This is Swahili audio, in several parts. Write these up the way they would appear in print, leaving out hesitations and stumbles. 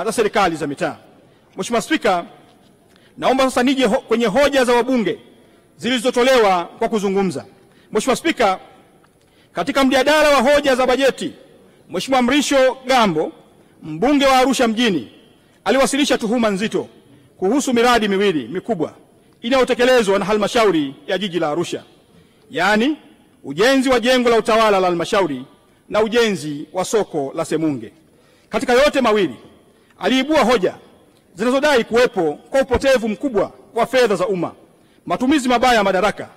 za serikali za mitaa. Mheshimiwa Spika, naomba sasa nije kwenye hoja za wabunge zilizotolewa kwa kuzungumza. Mheshimiwa Spika, katika mjadala wa hoja za bajeti, Mheshimiwa Mrisho Gambo, mbunge wa Arusha mjini, aliwasilisha tuhuma nzito kuhusu miradi miwili mikubwa inayotekelezwa na halmashauri ya jiji la Arusha, yaani ujenzi wa jengo la utawala la halmashauri na ujenzi wa soko la Semunge. Katika yote mawili aliibua hoja zinazodai kuwepo kwa upotevu mkubwa wa fedha za umma, matumizi mabaya ya madaraka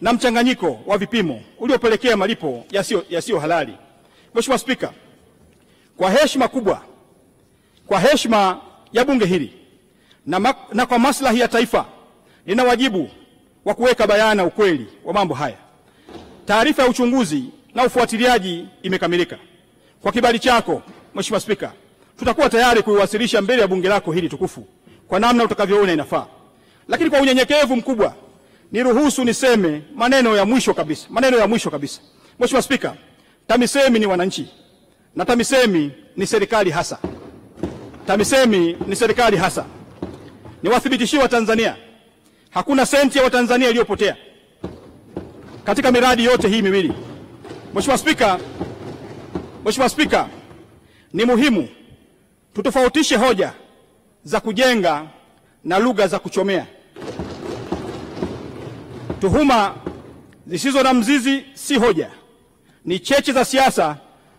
na mchanganyiko wa vipimo uliopelekea malipo yasiyo halali. Mheshimiwa Spika, kwa heshima kubwa, kwa heshima ya bunge hili na kwa maslahi ya taifa, nina wajibu wa kuweka bayana ukweli wa mambo haya. Taarifa ya uchunguzi na ufuatiliaji imekamilika. Kwa kibali chako, Mheshimiwa Spika, tutakuwa tayari kuiwasilisha mbele ya bunge lako hili tukufu kwa namna utakavyoona inafaa. Lakini kwa unyenyekevu mkubwa, niruhusu niseme maneno ya mwisho kabisa. Mheshimiwa Spika, TAMISEMI ni wananchi na TAMISEMI ni serikali hasa. TAMISEMI ni serikali hasa. Niwathibitishie Watanzania, hakuna senti ya Watanzania iliyopotea katika miradi yote hii miwili. Mheshimiwa Spika, ni muhimu tutofautishe hoja za kujenga na lugha za kuchomea. Tuhuma zisizo na mzizi si hoja, ni cheche za siasa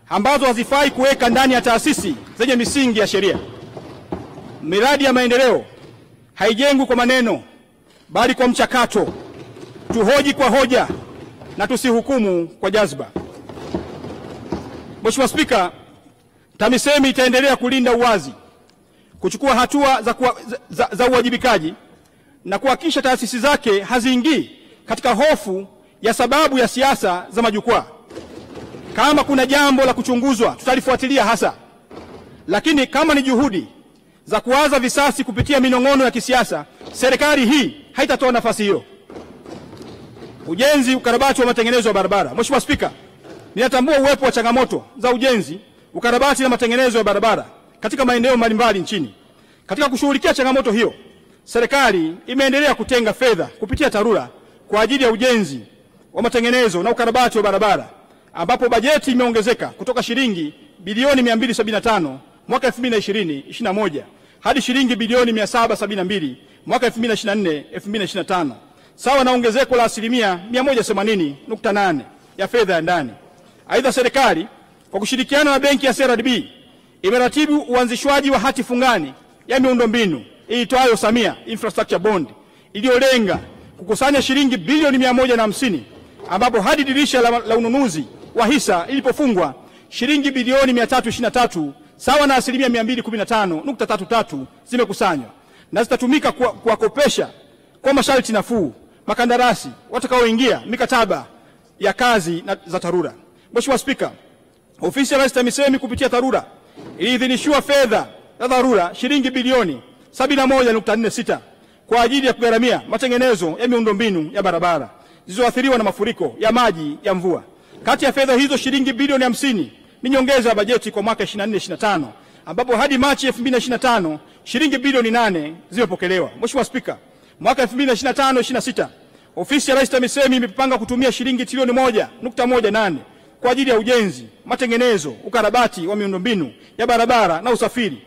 ambazo hazifai kuweka ndani ya taasisi zenye misingi ya sheria. Miradi ya maendeleo haijengwi kwa maneno, bali kwa mchakato. Tuhoji kwa hoja na tusihukumu kwa jazba. Mheshimiwa Spika, TAMISEMI itaendelea kulinda uwazi, kuchukua hatua za uwajibikaji na kuhakikisha taasisi zake haziingii katika hofu ya sababu ya siasa za majukwaa. Kama kuna jambo la kuchunguzwa, tutalifuatilia hasa. Lakini kama ni juhudi za kuwaza visasi kupitia minong'ono ya kisiasa, serikali hii haitatoa nafasi hiyo. Ujenzi, ukarabati wa matengenezo ya barabara. Mheshimiwa Spika, ninatambua uwepo wa changamoto za ujenzi, ukarabati na matengenezo ya barabara katika maeneo mbalimbali nchini. Katika kushughulikia changamoto hiyo, serikali imeendelea kutenga fedha kupitia TARURA kwa ajili ya ujenzi wa matengenezo na ukarabati wa barabara, ambapo bajeti imeongezeka kutoka shilingi bilioni 275 mwaka 2020-2021 hadi shilingi bilioni 772 mwaka 2024-2025, sawa na ongezeko la asilimia 180.8 ya fedha ya ndani. Aidha, serikali kwa kushirikiana na benki ya CRDB imeratibu uanzishwaji wa hati fungani ya miundombinu iitwayo Samia Infrastructure Bond iliyolenga kukusanya shilingi bilioni 150, ambapo hadi dirisha la ununuzi wa hisa ilipofungwa shilingi bilioni 323 sawa na asilimia 215.33 zimekusanywa na zitatumika kuwakopesha kwa masharti nafuu makandarasi watakaoingia mikataba ya kazi za TARURA. Mheshimiwa Spika, ofisi ya Rais TAMISEMI kupitia TARURA iliidhinishiwa fedha za dharura shilingi bilioni 71.46 kwa ajili ya kugharamia matengenezo ya miundombinu ya barabara zilizoathiriwa na mafuriko ya maji ya mvua. Kati ya fedha hizo shilingi bilioni 50 ni nyongeza ya bajeti kwa mwaka 24-25, ambapo hadi Machi 2025 shilingi bilioni 8 zimepokelewa. Mheshimiwa Spika, mwaka 2025-26 ofisi ya Rais TAMISEMI imepanga kutumia shilingi trilioni 1.18 kwa ajili ya ujenzi, matengenezo, ukarabati wa miundombinu ya barabara na usafiri